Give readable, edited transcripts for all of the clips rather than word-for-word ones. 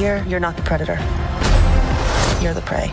Here, you're not the predator. You're the prey.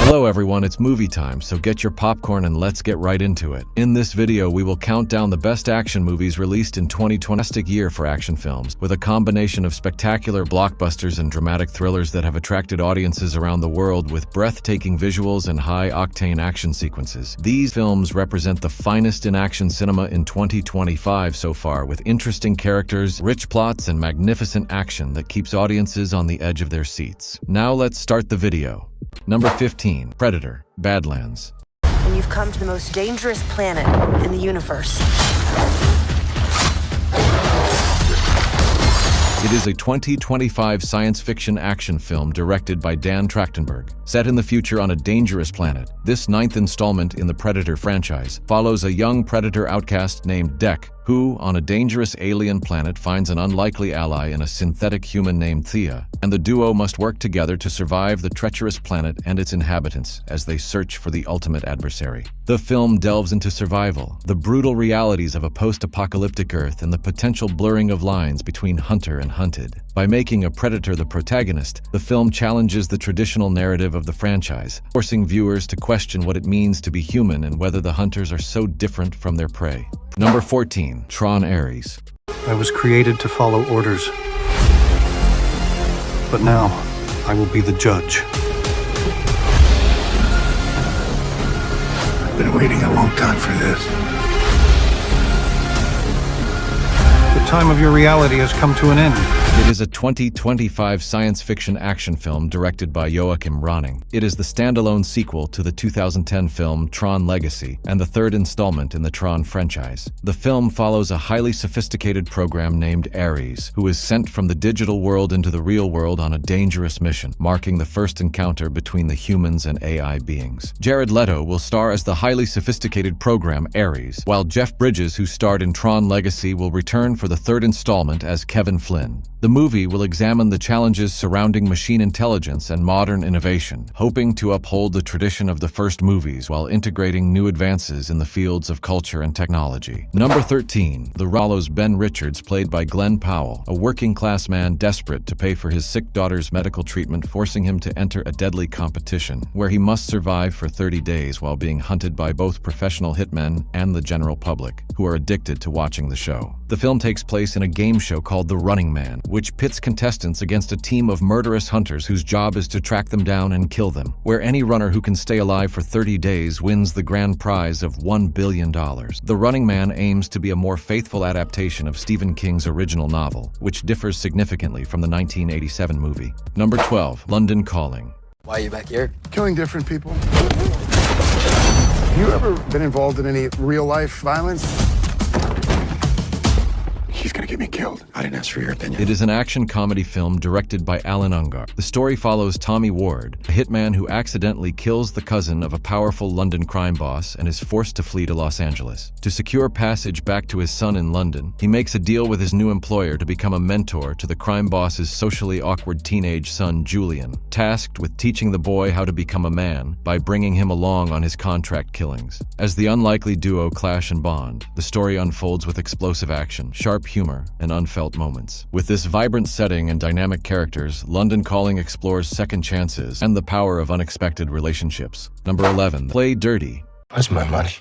Hello everyone, it's movie time, so get your popcorn and let's get right into it. In this video, we will count down the best action movies released in 2020 year for action films, with a combination of spectacular blockbusters and dramatic thrillers that have attracted audiences around the world with breathtaking visuals and high-octane action sequences. These films represent the finest in action cinema in 2025 so far, with interesting characters, rich plots, and magnificent action that keeps audiences on the edge of their seats. Now let's start the video. Number 15, Predator, Badlands. And you've come to the most dangerous planet in the universe. It is a 2025 science fiction action film directed by Dan Trachtenberg. Set in the future on a dangerous planet, this ninth installment in the Predator franchise follows a young Predator outcast named Dek, who, on a dangerous alien planet, finds an unlikely ally in a synthetic human named Thea, and the duo must work together to survive the treacherous planet and its inhabitants as they search for the ultimate adversary. The film delves into survival, the brutal realities of a post-apocalyptic Earth, and the potential blurring of lines between hunter and hunted. By making a predator the protagonist, the film challenges the traditional narrative of the franchise, forcing viewers to question what it means to be human and whether the hunters are so different from their prey. Number 14, Tron Ares. I was created to follow orders. But now, I will be the judge. I've been waiting a long time for this. The time of your reality has come to an end. It is a 2025 science fiction action film directed by Joachim Ronning. It is the standalone sequel to the 2010 film Tron Legacy and the third installment in the Tron franchise. The film follows a highly sophisticated program named Ares, who is sent from the digital world into the real world on a dangerous mission, marking the first encounter between the humans and AI beings. Jared Leto will star as the highly sophisticated program Ares, while Jeff Bridges, who starred in Tron Legacy, will return for the third installment as Kevin Flynn. The movie will examine the challenges surrounding machine intelligence and modern innovation, hoping to uphold the tradition of the first movies while integrating new advances in the fields of culture and technology. Number 13, The Rollo's Ben Richards, played by Glenn Powell, a working-class man desperate to pay for his sick daughter's medical treatment, forcing him to enter a deadly competition, where he must survive for 30 days while being hunted by both professional hitmen and the general public, who are addicted to watching the show. The film takes place in a game show called The Running Man, which pits contestants against a team of murderous hunters whose job is to track them down and kill them, where any runner who can stay alive for 30 days wins the grand prize of $1 billion. The Running Man aims to be a more faithful adaptation of Stephen King's original novel, which differs significantly from the 1987 movie. Number 12, London Calling. Why are you back here? Killing different people. Have you ever been involved in any real-life violence? He's gonna get me killed. I didn't ask for your opinion. It is an action comedy film directed by Alan Ungar. The story follows Tommy Ward, a hitman who accidentally kills the cousin of a powerful London crime boss and is forced to flee to Los Angeles. To secure passage back to his son in London, he makes a deal with his new employer to become a mentor to the crime boss's socially awkward teenage son, Julian, tasked with teaching the boy how to become a man by bringing him along on his contract killings. As the unlikely duo clash and bond, the story unfolds with explosive action, sharp humor, and unfelt moments. With this vibrant setting and dynamic characters, London Calling explores second chances and the power of unexpected relationships. Number 11, Play Dirty. Where's my money?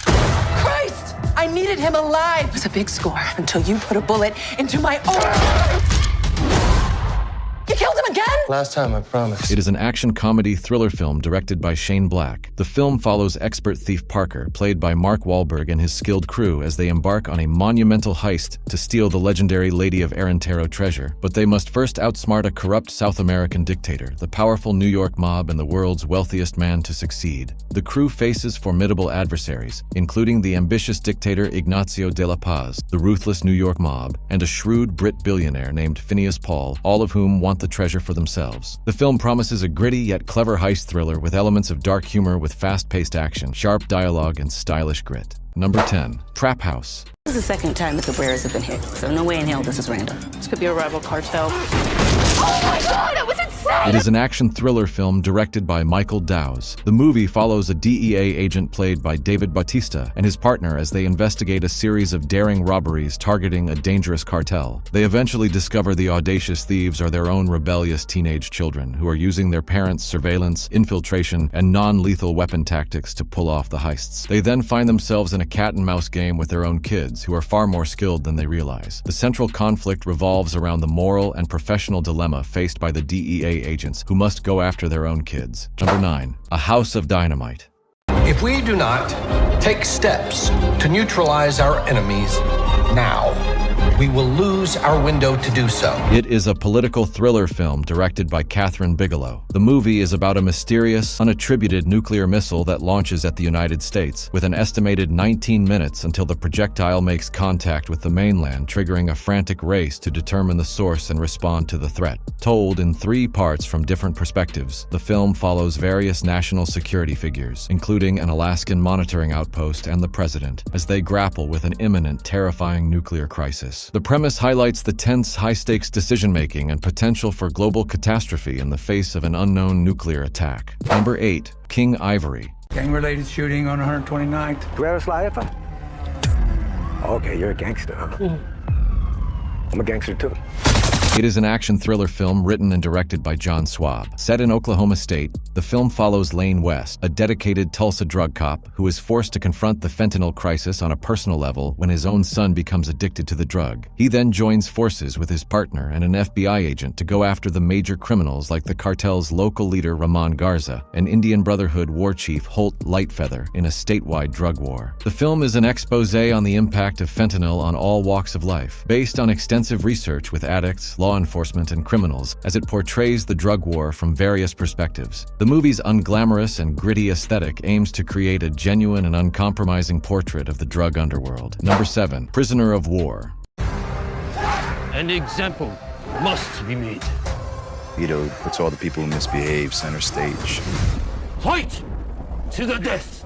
Christ! I needed him alive! It was a big score until you put a bullet into my own... You killed him again? Last time, I promise. It is an action comedy thriller film directed by Shane Black. The film follows expert thief Parker, played by Mark Wahlberg, and his skilled crew as they embark on a monumental heist to steal the legendary Lady of Arentero treasure. But they must first outsmart a corrupt South American dictator, the powerful New York mob, and the world's wealthiest man to succeed. The crew faces formidable adversaries, including the ambitious dictator Ignacio de la Paz, the ruthless New York mob, and a shrewd Brit billionaire named Phineas Paul, all of whom want the treasure for themselves. The film promises a gritty yet clever heist thriller with elements of dark humor with fast-paced action, sharp dialogue, and stylish grit. Number 10, Trap House. This is the second time the Cabreras have been hit, so no way in hell this is random. This could be a rival cartel. Oh my God, that was insane! It is an action thriller film directed by Michael Dowse. The movie follows a DEA agent played by David Bautista and his partner as they investigate a series of daring robberies targeting a dangerous cartel. They eventually discover the audacious thieves are their own rebellious teenage children who are using their parents' surveillance, infiltration, and non-lethal weapon tactics to pull off the heists. They then find themselves in a cat-and-mouse game with their own kids who are far more skilled than they realize. The central conflict revolves around the moral and professional dilemma faced by the DEA agents who must go after their own kids. Number 9. A House of Dynamite. If we do not take steps to neutralize our enemies now, we will lose our window to do so. It is a political thriller film directed by Kathryn Bigelow. The movie is about a mysterious, unattributed nuclear missile that launches at the United States, with an estimated 19 minutes until the projectile makes contact with the mainland, triggering a frantic race to determine the source and respond to the threat. Told in 3 parts from different perspectives, the film follows various national security figures, including an Alaskan monitoring outpost and the president, as they grapple with an imminent, terrifying nuclear crisis. The premise highlights the tense, high-stakes decision-making and potential for global catastrophe in the face of an unknown nuclear attack. Number 8. King Ivory. Gang-related shooting on 129th. ¿Tú eres la jefa? Okay, you're a gangster, huh? I'm a gangster too. It is an action thriller film written and directed by John Swab. Set in Oklahoma State, the film follows Lane West, a dedicated Tulsa drug cop who is forced to confront the fentanyl crisis on a personal level when his own son becomes addicted to the drug. He then joins forces with his partner and an FBI agent to go after the major criminals like the cartel's local leader Ramon Garza and Indian Brotherhood war chief Holt Lightfeather in a statewide drug war. The film is an expose on the impact of fentanyl on all walks of life, based on extensive research with addicts, law enforcement, and criminals, as it portrays the drug war from various perspectives. The movie's unglamorous and gritty aesthetic aims to create a genuine and uncompromising portrait of the drug underworld. Number 7. Prisoner of War. An example must be made. Vito puts all the people who misbehave center stage. Fight to the death!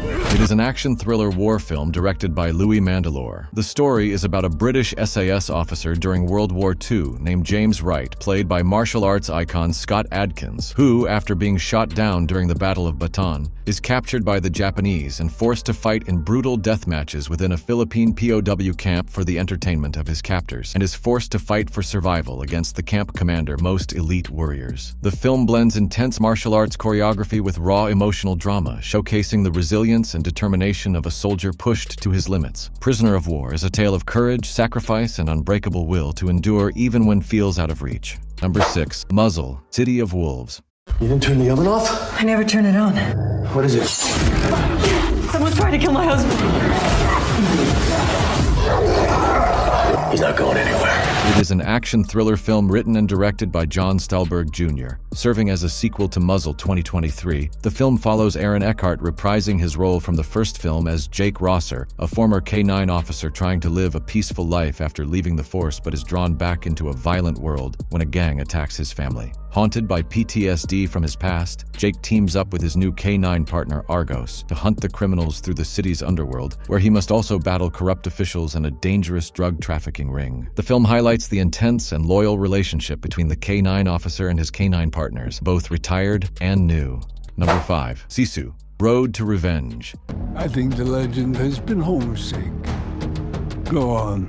It is an action thriller war film directed by Louis Mandylor. The story is about a British SAS officer during World War II named James Wright, played by martial arts icon Scott Adkins, who, after being shot down during the Battle of Bataan, is captured by the Japanese and forced to fight in brutal death matches within a Philippine POW camp for the entertainment of his captors, and is forced to fight for survival against the camp commander most elite warriors. The film blends intense martial arts choreography with raw emotional drama, showcasing the resilience and determination of a soldier pushed to his limits. Prisoner of War is a tale of courage, sacrifice, and unbreakable will to endure even when feels out of reach. Number 6. Muzzle, City of Wolves. You didn't turn the oven off? I never turn it on. What is it? Someone's trying to kill my husband. He's not going anywhere. It is an action thriller film written and directed by John Stallberg Jr. Serving as a sequel to Muzzle 2023, the film follows Aaron Eckhart reprising his role from the first film as Jake Rosser, a former K-9 officer trying to live a peaceful life after leaving the force but is drawn back into a violent world when a gang attacks his family. Haunted by PTSD from his past, Jake teams up with his new K-9 partner Argos to hunt the criminals through the city's underworld, where he must also battle corrupt officials and a dangerous drug trafficking ring. The film highlights the intense and loyal relationship between the K-9 officer and his K-9 partners, both retired and new. Number 5. Sisu, Road to Revenge. I think the legend has been homesick. Go on.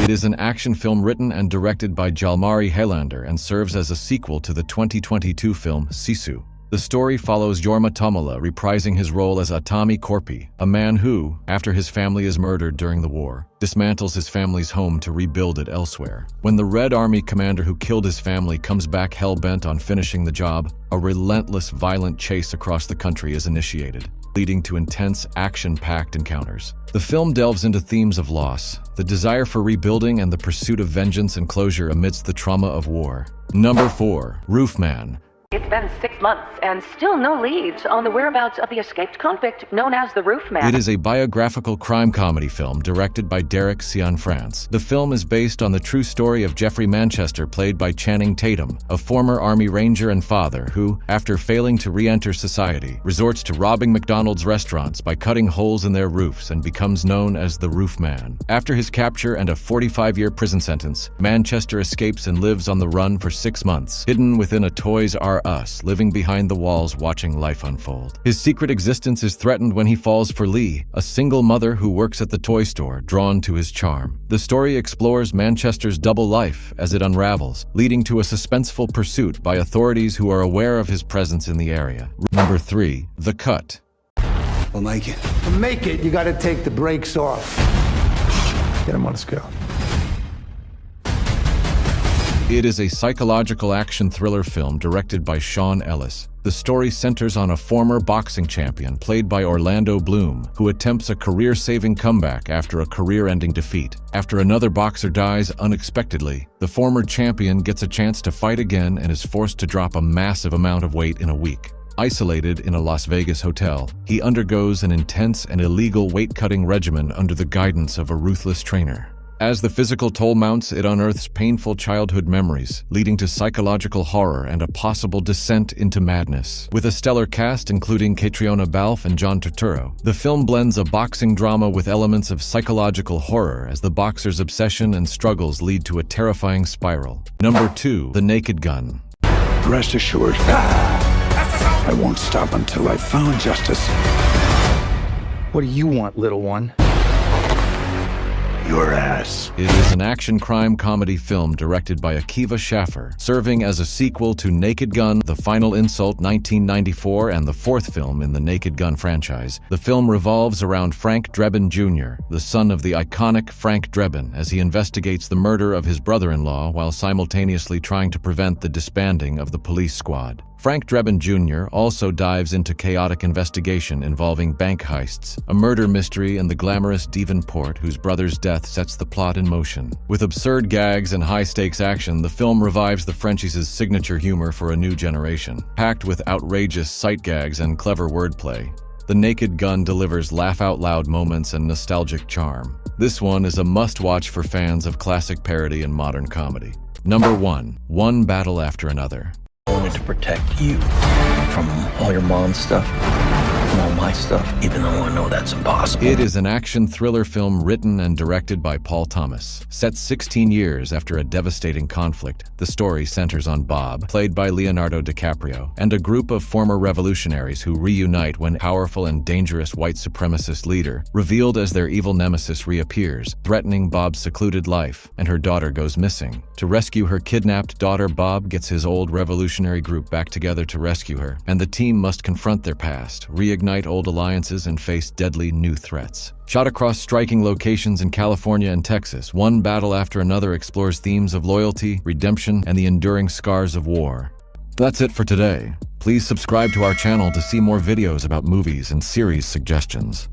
It is an action film written and directed by Jalmari Helander and serves as a sequel to the 2022 film Sisu. The story follows Jorma Tomala reprising his role as Atami Korpi, a man who, after his family is murdered during the war, dismantles his family's home to rebuild it elsewhere. When the Red Army commander who killed his family comes back hell-bent on finishing the job, a relentless, violent chase across the country is initiated, leading to intense, action-packed encounters. The film delves into themes of loss, the desire for rebuilding, and the pursuit of vengeance and closure amidst the trauma of war. Number 4. Roofman. It's been 6 months and still no leads on the whereabouts of the escaped convict known as the Roofman. It is a biographical crime comedy film directed by Derek Cianfrance. The film is based on the true story of Jeffrey Manchester, played by Channing Tatum, a former Army Ranger and father who, after failing to re-enter society, resorts to robbing McDonald's restaurants by cutting holes in their roofs and becomes known as the Roofman. After his capture and a 45-year prison sentence, Manchester escapes and lives on the run for 6 months, hidden within a Toys R Us, living behind the walls watching life unfold. His secret existence is threatened when he falls for Lee, a single mother who works at the toy store, drawn to his charm. The story explores Manchester's double life as it unravels, leading to a suspenseful pursuit by authorities who are aware of his presence in the area. Number 3. The Cut. We'll make it. To make it, you gotta take the brakes off. Get him on a scale. It is a psychological action thriller film directed by Sean Ellis. The story centers on a former boxing champion, played by Orlando Bloom, who attempts a career-saving comeback after a career-ending defeat. After another boxer dies unexpectedly, the former champion gets a chance to fight again and is forced to drop a massive amount of weight in a week. Isolated in a Las Vegas hotel, he undergoes an intense and illegal weight-cutting regimen under the guidance of a ruthless trainer. As the physical toll mounts, it unearths painful childhood memories, leading to psychological horror and a possible descent into madness. With a stellar cast including Catriona Balfe and John Turturro, the film blends a boxing drama with elements of psychological horror as the boxer's obsession and struggles lead to a terrifying spiral. Number 2. The Naked Gun. Rest assured, I won't stop until I've found justice. What do you want, little one? Your ass. It is an action crime comedy film directed by Akiva Schaffer, serving as a sequel to Naked Gun, The Final Insult 1994, and the fourth film in the Naked Gun franchise. The film revolves around Frank Drebin Jr., the son of the iconic Frank Drebin, as he investigates the murder of his brother-in-law while simultaneously trying to prevent the disbanding of the police squad. Frank Drebin Jr. also dives into chaotic investigation involving bank heists, a murder mystery, and the glamorous Devonport, whose brother's death sets the plot in motion. With absurd gags and high-stakes action, the film revives the Frenchies' signature humor for a new generation. Packed with outrageous sight gags and clever wordplay, The Naked Gun delivers laugh-out-loud moments and nostalgic charm. This one is a must-watch for fans of classic parody and modern comedy. Number 1. One Battle After Another. I wanted to protect you from all your mom's stuff and all my stuff, even though I know that's impossible. It is an action thriller film written and directed by Paul Thomas. Set 16 years after a devastating conflict, the story centers on Bob, played by Leonardo DiCaprio, and a group of former revolutionaries who reunite when a powerful and dangerous white supremacist leader, revealed as their evil nemesis, reappears, threatening Bob's secluded life, and her daughter goes missing. To rescue her kidnapped daughter, Bob gets his old revolutionary group back together to rescue her, and the team must confront their past, reignite old alliances, and face deadly new threats. Shot across striking locations in California and Texas, One Battle After Another explores themes of loyalty, redemption, and the enduring scars of war. That's it for today. Please subscribe to our channel to see more videos about movies and series suggestions.